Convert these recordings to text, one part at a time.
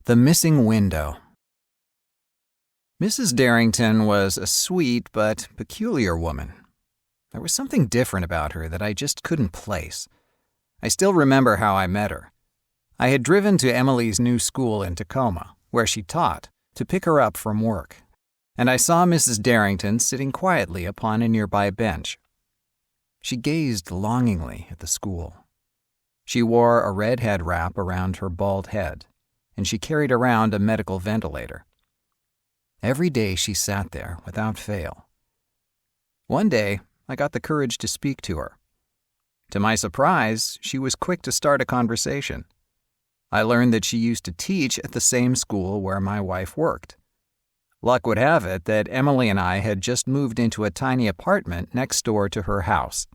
The Missing Window. Mrs. Darrington was a sweet but peculiar woman. There was something different about her that I just couldn't place. I still remember how I met her. I had driven to Emily's new school in Tacoma, where she taught, to pick her up from work, and I saw Mrs. Darrington sitting quietly upon a nearby bench. She gazed longingly at the school. She wore a red head wrap around her bald head, and she carried around a medical ventilator. Every day she sat there without fail. One day, I got the courage to speak to her. To my surprise, she was quick to start a conversation. I learned that she used to teach at the same school where my wife worked. Luck would have it that Emily and I had just moved into a tiny apartment next door to her house.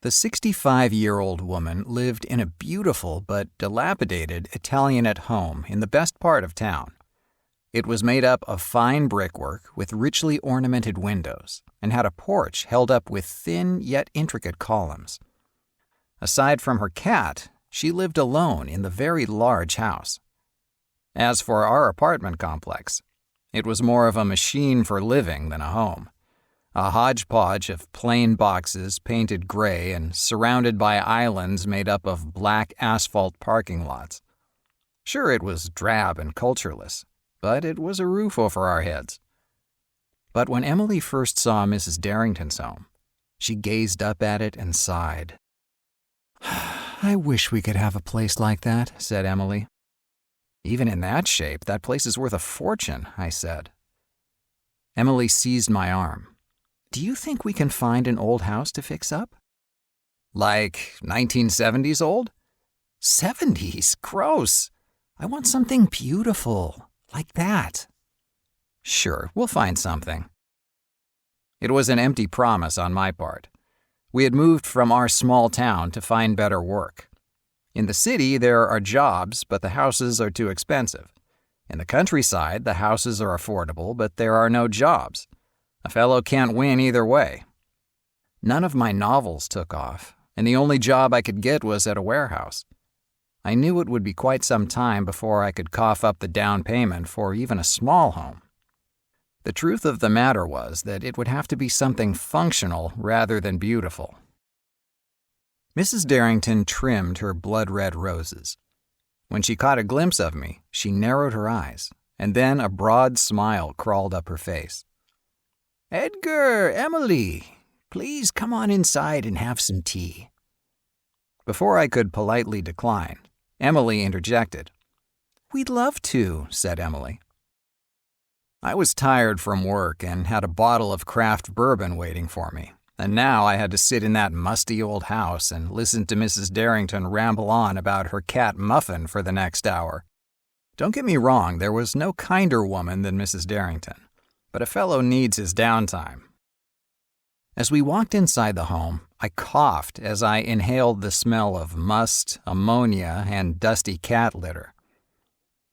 The 65-year-old woman lived in a beautiful but dilapidated Italianate home in the best part of town. It was made up of fine brickwork with richly ornamented windows and had a porch held up with thin yet intricate columns. Aside from her cat, she lived alone in the very large house. As for our apartment complex, it was more of a machine for living than a home. A hodgepodge of plain boxes painted gray and surrounded by islands made up of black asphalt parking lots. Sure, it was drab and cultureless, but it was a roof over our heads. But when Emily first saw Mrs. Darrington's home, she gazed up at it and sighed. "I wish we could have a place like that," said Emily. "Even in that shape, that place is worth a fortune," I said. Emily seized my arm. "Do you think we can find an old house to fix up?" "Like 1970s old?" "70s? Gross! I want something beautiful, like that." "Sure, we'll find something." It was an empty promise on my part. We had moved from our small town to find better work. In the city, there are jobs, but the houses are too expensive. In the countryside, the houses are affordable, but there are no jobs. A fellow can't win either way. None of my novels took off, and the only job I could get was at a warehouse. I knew it would be quite some time before I could cough up the down payment for even a small home. The truth of the matter was that it would have to be something functional rather than beautiful. Mrs. Darrington trimmed her blood-red roses. When she caught a glimpse of me, she narrowed her eyes, and then a broad smile crawled up her face. "Edgar, Emily, please come on inside and have some tea." Before I could politely decline, Emily interjected. "We'd love to," said Emily. I was tired from work and had a bottle of craft bourbon waiting for me, and now I had to sit in that musty old house and listen to Mrs. Darrington ramble on about her cat Muffin for the next hour. Don't get me wrong, there was no kinder woman than Mrs. Darrington, but a fellow needs his downtime. As we walked inside the home, I coughed as I inhaled the smell of must, ammonia, and dusty cat litter.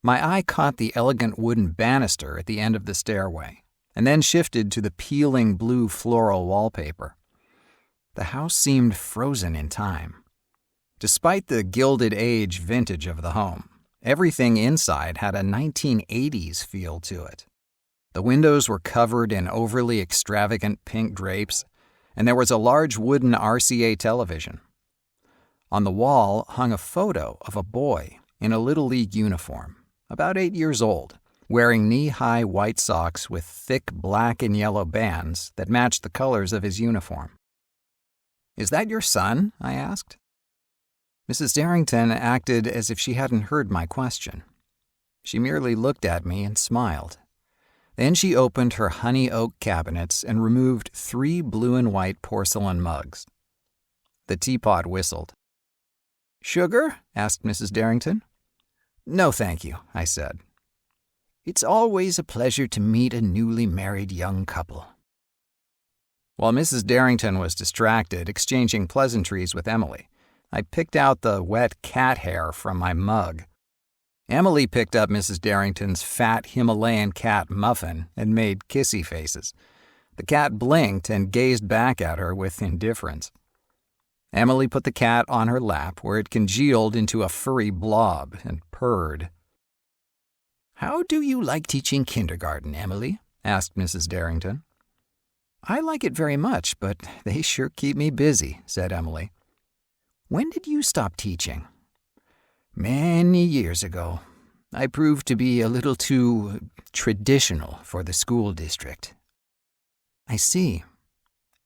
My eye caught the elegant wooden banister at the end of the stairway, and then shifted to the peeling blue floral wallpaper. The house seemed frozen in time. Despite the Gilded Age vintage of the home, everything inside had a 1980s feel to it. The windows were covered in overly extravagant pink drapes, and there was a large wooden RCA television. On the wall hung a photo of a boy in a Little League uniform, about 8 years old, wearing knee-high white socks with thick black and yellow bands that matched the colors of his uniform. "Is that your son?" I asked. Mrs. Darrington acted as if she hadn't heard my question. She merely looked at me and smiled. Then she opened her honey oak cabinets and removed 3 blue and white porcelain mugs. The teapot whistled. "Sugar?" asked Mrs. Darrington. "No, thank you," I said. "It's always a pleasure to meet a newly married young couple." While Mrs. Darrington was distracted exchanging pleasantries with Emily, I picked out the wet cat hair from my mug. Emily picked up Mrs. Darrington's fat Himalayan cat Muffin and made kissy faces. The cat blinked and gazed back at her with indifference. Emily put the cat on her lap where it congealed into a furry blob and purred. "How do you like teaching kindergarten, Emily?" asked Mrs. Darrington. "I like it very much, but they sure keep me busy," said Emily. "When did you stop teaching?" "Many years ago. I proved to be a little too traditional for the school district." "I see.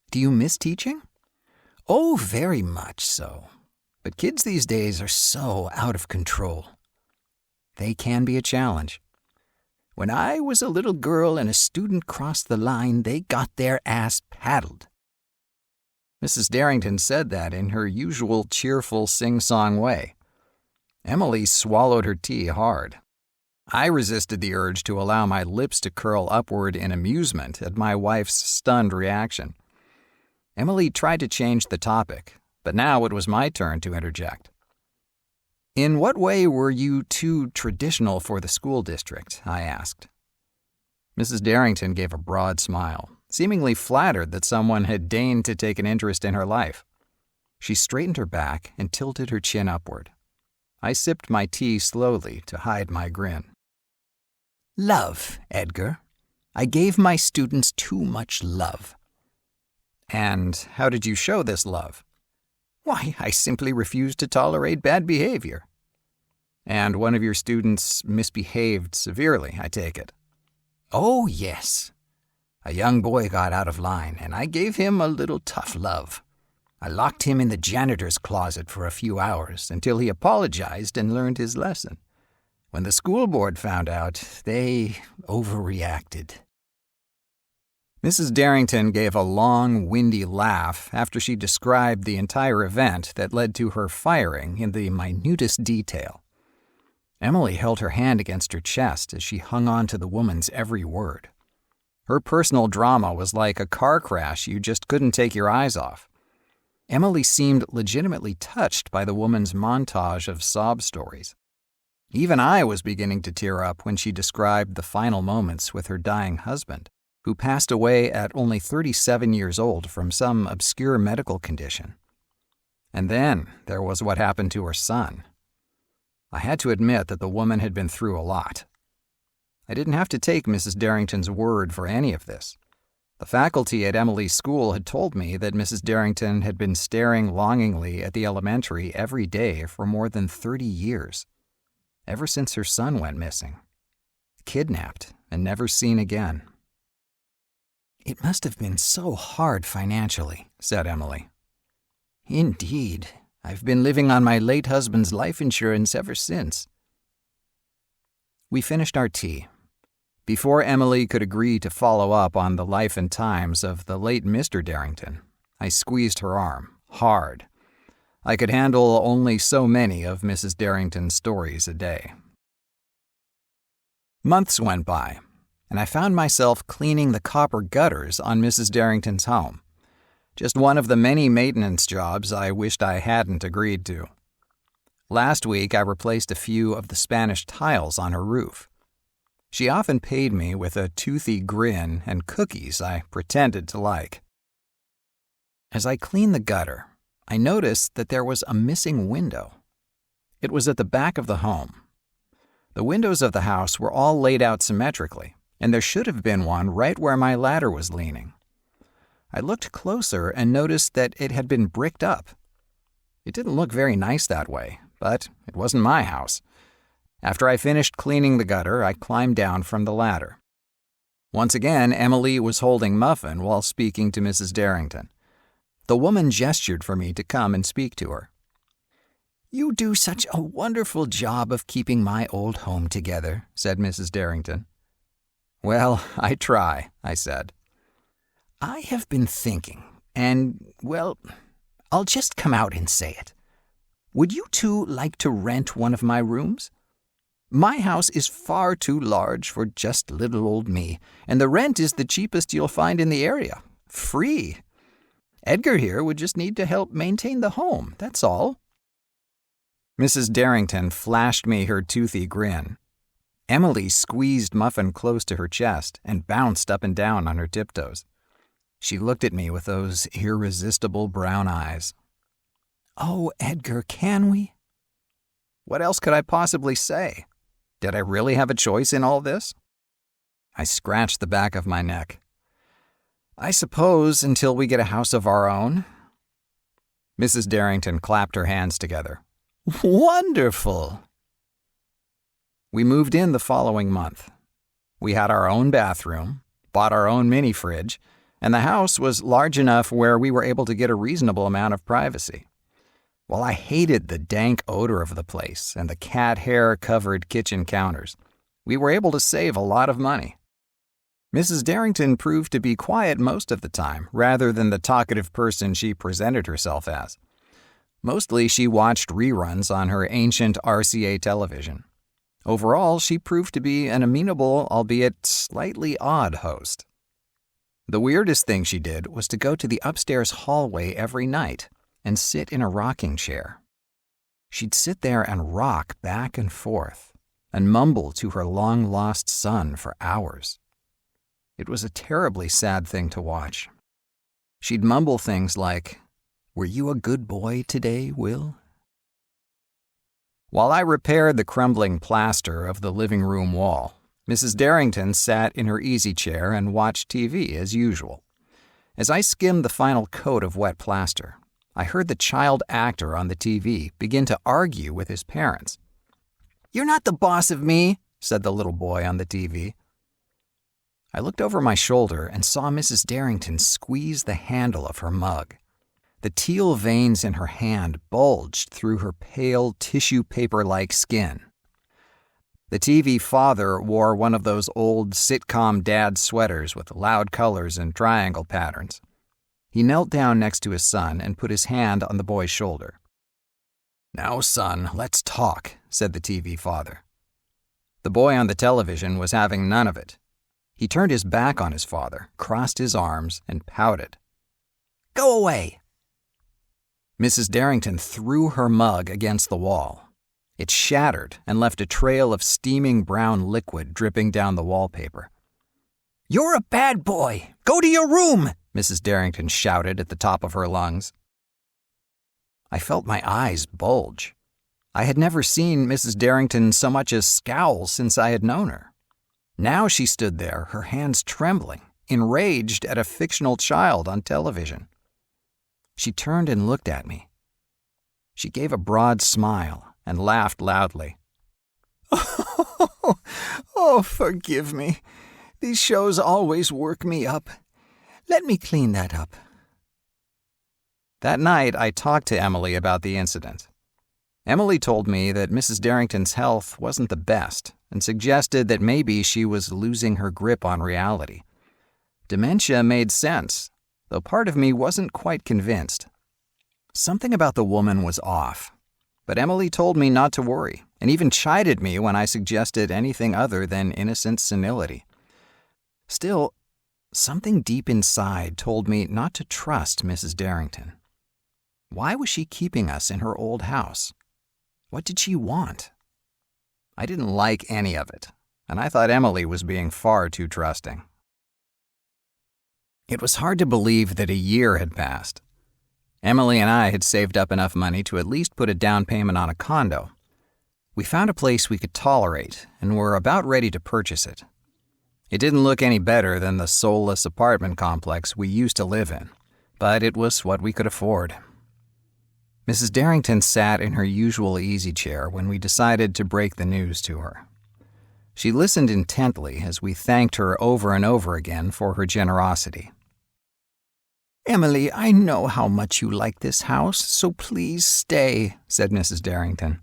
Do you miss teaching?" "Oh, very much so. But kids these days are so out of control." "They can be a challenge." "When I was a little girl and a student crossed the line, they got their ass paddled." Mrs. Darrington said that in her usual cheerful sing-song way. Emily swallowed her tea hard. I resisted the urge to allow my lips to curl upward in amusement at my wife's stunned reaction. Emily tried to change the topic, but now it was my turn to interject. "In what way were you too traditional for the school district?" I asked. Mrs. Darrington gave a broad smile, seemingly flattered that someone had deigned to take an interest in her life. She straightened her back and tilted her chin upward. I sipped my tea slowly to hide my grin. "Love, Edgar. I gave my students too much love." "And how did you show this love?" "Why, I simply refused to tolerate bad behavior." "And one of your students misbehaved severely, I take it?" "Oh, yes. A young boy got out of line, and I gave him a little tough love. I locked him in the janitor's closet for a few hours until he apologized and learned his lesson. When the school board found out, they overreacted." Mrs. Darrington gave a long, windy laugh after she described the entire event that led to her firing in the minutest detail. Emily held her hand against her chest as she hung on to the woman's every word. Her personal drama was like a car crash you just couldn't take your eyes off. Emily seemed legitimately touched by the woman's montage of sob stories. Even I was beginning to tear up when she described the final moments with her dying husband, who passed away at only 37 years old from some obscure medical condition. And then there was what happened to her son. I had to admit that the woman had been through a lot. I didn't have to take Mrs. Darrington's word for any of this. The faculty at Emily's school had told me that Mrs. Darrington had been staring longingly at the elementary every day for more than 30 years, ever since her son went missing. Kidnapped and never seen again. "It must have been so hard financially," said Emily. "Indeed. I've been living on my late husband's life insurance ever since." We finished our tea. Before Emily could agree to follow up on the life and times of the late Mr. Darrington, I squeezed her arm, hard. I could handle only so many of Mrs. Darrington's stories a day. Months went by, and I found myself cleaning the copper gutters on Mrs. Darrington's home. Just one of the many maintenance jobs I wished I hadn't agreed to. Last week, I replaced a few of the Spanish tiles on her roof. She often paid me with a toothy grin and cookies I pretended to like. As I cleaned the gutter, I noticed that there was a missing window. It was at the back of the home. The windows of the house were all laid out symmetrically, and there should have been one right where my ladder was leaning. I looked closer and noticed that it had been bricked up. It didn't look very nice that way, but it wasn't my house. After I finished cleaning the gutter, I climbed down from the ladder. Once again, Emily was holding Muffin while speaking to Mrs. Darrington. The woman gestured for me to come and speak to her. "You do such a wonderful job of keeping my old home together," said Mrs. Darrington. "Well, I try," I said. "I have been thinking, and, well, I'll just come out and say it. Would you two like to rent one of my rooms? My house is far too large for just little old me, and the rent is the cheapest you'll find in the area. Free. Edgar here would just need to help maintain the home, that's all." Mrs. Darrington flashed me her toothy grin. Emily squeezed Muffin close to her chest and bounced up and down on her tiptoes. She looked at me with those irresistible brown eyes. "Oh, Edgar, can we?" What else could I possibly say? Did I really have a choice in all this? I scratched the back of my neck. I suppose until we get a house of our own. Mrs. Darrington clapped her hands together. Wonderful! We moved in the following month. We had our own bathroom, bought our own mini fridge, and the house was large enough where we were able to get a reasonable amount of privacy. While I hated the dank odor of the place and the cat hair-covered kitchen counters, we were able to save a lot of money. Mrs. Darrington proved to be quiet most of the time, rather than the talkative person she presented herself as. Mostly she watched reruns on her ancient RCA television. Overall, she proved to be an amenable, albeit slightly odd host. The weirdest thing she did was to go to the upstairs hallway every night and sit in a rocking chair. She'd sit there and rock back and forth and mumble to her long-lost son for hours. It was a terribly sad thing to watch. She'd mumble things like, "Were you a good boy today, Will?" While I repaired the crumbling plaster of the living room wall, Mrs. Darrington sat in her easy chair and watched TV as usual. As I skimmed the final coat of wet plaster, I heard the child actor on the TV begin to argue with his parents. "You're not the boss of me," said the little boy on the TV. I looked over my shoulder and saw Mrs. Darrington squeeze the handle of her mug. The teal veins in her hand bulged through her pale, tissue paper-like skin. The TV father wore one of those old sitcom dad sweaters with loud colors and triangle patterns. He knelt down next to his son and put his hand on the boy's shoulder. "Now, son, let's talk," said the TV father. The boy on the television was having none of it. He turned his back on his father, crossed his arms, and pouted. "Go away!" Mrs. Darrington threw her mug against the wall. It shattered and left a trail of steaming brown liquid dripping down the wallpaper. "You're a bad boy! Go to your room!" Mrs. Darrington shouted at the top of her lungs. I felt my eyes bulge. I had never seen Mrs. Darrington so much as scowl since I had known her. Now she stood there, her hands trembling, enraged at a fictional child on television. She turned and looked at me. She gave a broad smile and laughed loudly. Oh, forgive me. These shows always work me up. Let me clean that up." That night, I talked to Emily about the incident. Emily told me that Mrs. Darrington's health wasn't the best and suggested that maybe she was losing her grip on reality. Dementia made sense, though part of me wasn't quite convinced. Something about the woman was off, but Emily told me not to worry and even chided me when I suggested anything other than innocent senility. Still, something deep inside told me not to trust Mrs. Darrington. Why was she keeping us in her old house? What did she want? I didn't like any of it, and I thought Emily was being far too trusting. It was hard to believe that a year had passed. Emily and I had saved up enough money to at least put a down payment on a condo. We found a place we could tolerate and were about ready to purchase it. It didn't look any better than the soulless apartment complex we used to live in, but it was what we could afford. Mrs. Darrington sat in her usual easy chair when we decided to break the news to her. She listened intently as we thanked her over and over again for her generosity. "Emily, I know how much you like this house, so please stay," said Mrs. Darrington.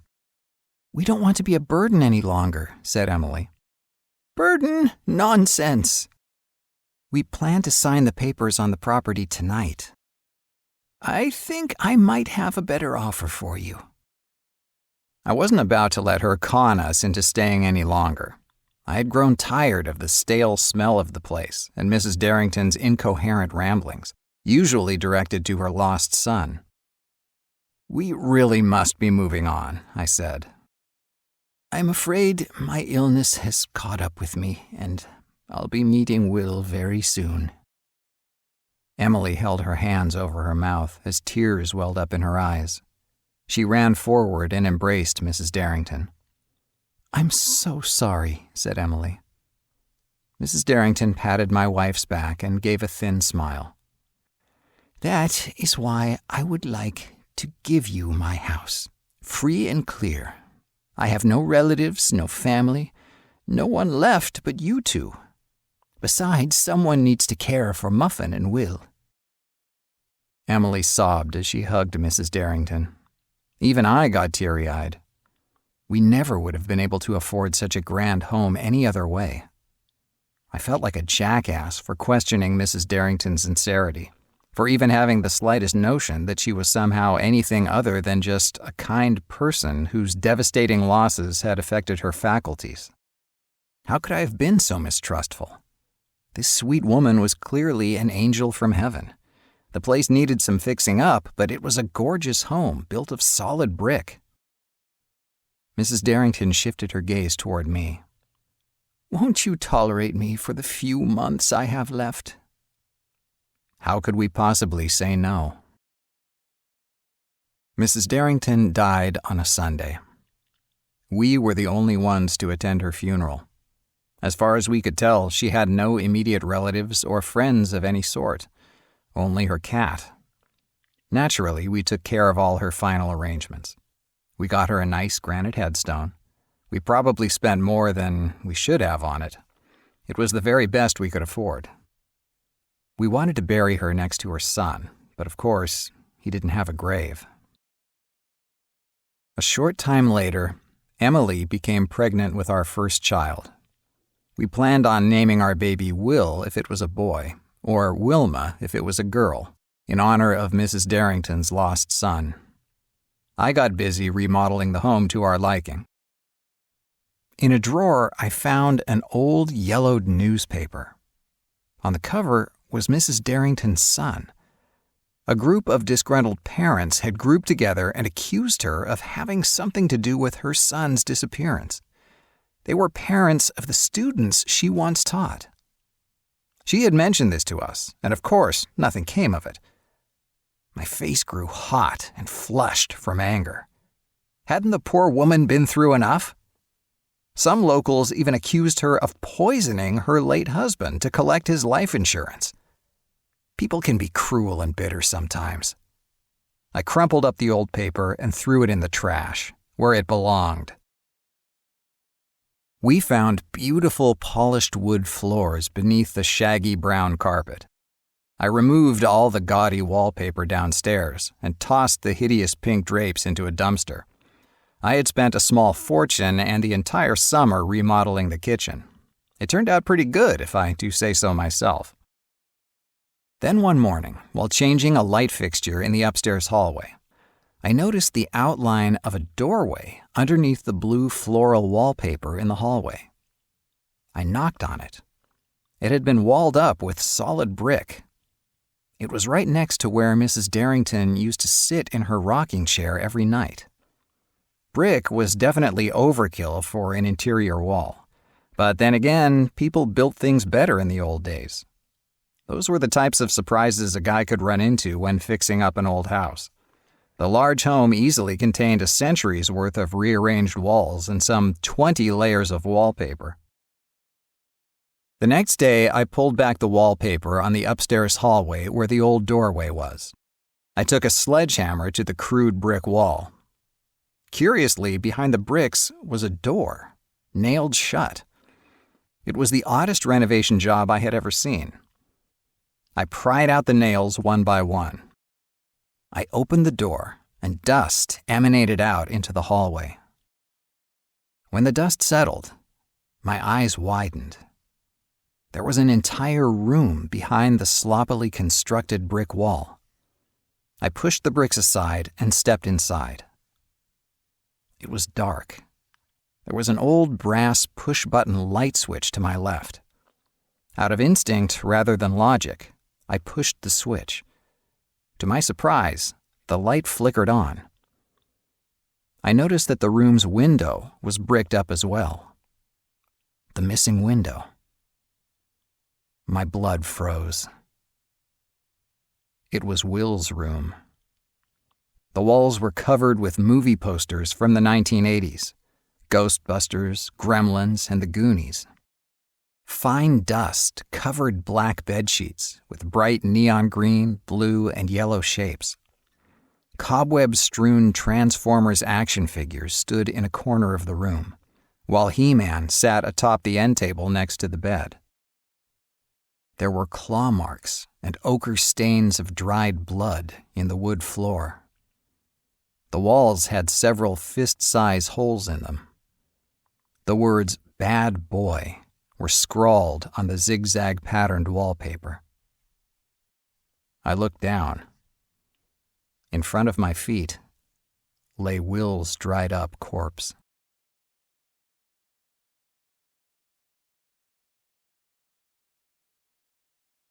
"We don't want to be a burden any longer," said Emily. "Burden? Nonsense. We plan to sign the papers on the property tonight. I think I might have a better offer for you." I wasn't about to let her con us into staying any longer. I had grown tired of the stale smell of the place and Mrs. Darrington's incoherent ramblings, usually directed to her lost son. "We really must be moving on," I said. "I'm afraid my illness has caught up with me, and I'll be meeting Will very soon." Emily held her hands over her mouth as tears welled up in her eyes. She ran forward and embraced Mrs. Darrington. "I'm so sorry," said Emily. Mrs. Darrington patted my wife's back and gave a thin smile. "That is why I would like to give you my house, free and clear. I have no relatives, no family, no one left but you two. Besides, someone needs to care for Muffin and Will." Emily sobbed as she hugged Mrs. Darrington. Even I got teary-eyed. We never would have been able to afford such a grand home any other way. I felt like a jackass for questioning Mrs. Darrington's sincerity, for even having the slightest notion that she was somehow anything other than just a kind person whose devastating losses had affected her faculties. How could I have been so mistrustful? This sweet woman was clearly an angel from heaven. The place needed some fixing up, but it was a gorgeous home built of solid brick. Mrs. Darrington shifted her gaze toward me. "Won't you tolerate me for the few months I have left?" How could we possibly say no? Mrs. Darrington died on a Sunday. We were the only ones to attend her funeral. As far as we could tell, she had no immediate relatives or friends of any sort, only her cat. Naturally, we took care of all her final arrangements. We got her a nice granite headstone. We probably spent more than we should have on it. It was the very best we could afford. We wanted to bury her next to her son, but of course, he didn't have a grave. A short time later, Emily became pregnant with our first child. We planned on naming our baby Will if it was a boy, or Wilma if it was a girl, in honor of Mrs. Darrington's lost son. I got busy remodeling the home to our liking. In a drawer, I found an old yellowed newspaper. On the cover was Mrs. Darrington's son. A group of disgruntled parents had grouped together and accused her of having something to do with her son's disappearance. They were parents of the students she once taught. She had mentioned this to us, and of course, nothing came of it. My face grew hot and flushed from anger. Hadn't the poor woman been through enough? Some locals even accused her of poisoning her late husband to collect his life insurance. People can be cruel and bitter sometimes. I crumpled up the old paper and threw it in the trash, where it belonged. We found beautiful polished wood floors beneath the shaggy brown carpet. I removed all the gaudy wallpaper downstairs and tossed the hideous pink drapes into a dumpster. I had spent a small fortune and the entire summer remodeling the kitchen. It turned out pretty good, if I do say so myself. Then one morning, while changing a light fixture in the upstairs hallway, I noticed the outline of a doorway underneath the blue floral wallpaper in the hallway. I knocked on it. It had been walled up with solid brick. It was right next to where Mrs. Darrington used to sit in her rocking chair every night. Brick was definitely overkill for an interior wall. But then again, people built things better in the old days. Those were the types of surprises a guy could run into when fixing up an old house. The large home easily contained a century's worth of rearranged walls and some 20 layers of wallpaper. The next day, I pulled back the wallpaper on the upstairs hallway where the old doorway was. I took a sledgehammer to the crude brick wall. Curiously, behind the bricks was a door, nailed shut. It was the oddest renovation job I had ever seen. I pried out the nails one by one. I opened the door, and dust emanated out into the hallway. When the dust settled, my eyes widened. There was an entire room behind the sloppily constructed brick wall. I pushed the bricks aside and stepped inside. It was dark. There was an old brass push-button light switch to my left. Out of instinct rather than logic, I pushed the switch. To my surprise, the light flickered on. I noticed that the room's window was bricked up as well. The missing window. My blood froze. It was Will's room. The walls were covered with movie posters from the 1980s. Ghostbusters, Gremlins, and the Goonies. Fine dust covered black bedsheets with bright neon green, blue, and yellow shapes. Cobweb-strewn Transformers action figures stood in a corner of the room, while He-Man sat atop the end table next to the bed. There were claw marks and ochre stains of dried blood in the wood floor. The walls had several fist-size holes in them. The words "Bad Boy" were scrawled on the zigzag-patterned wallpaper. I looked down. In front of my feet lay Will's dried-up corpse.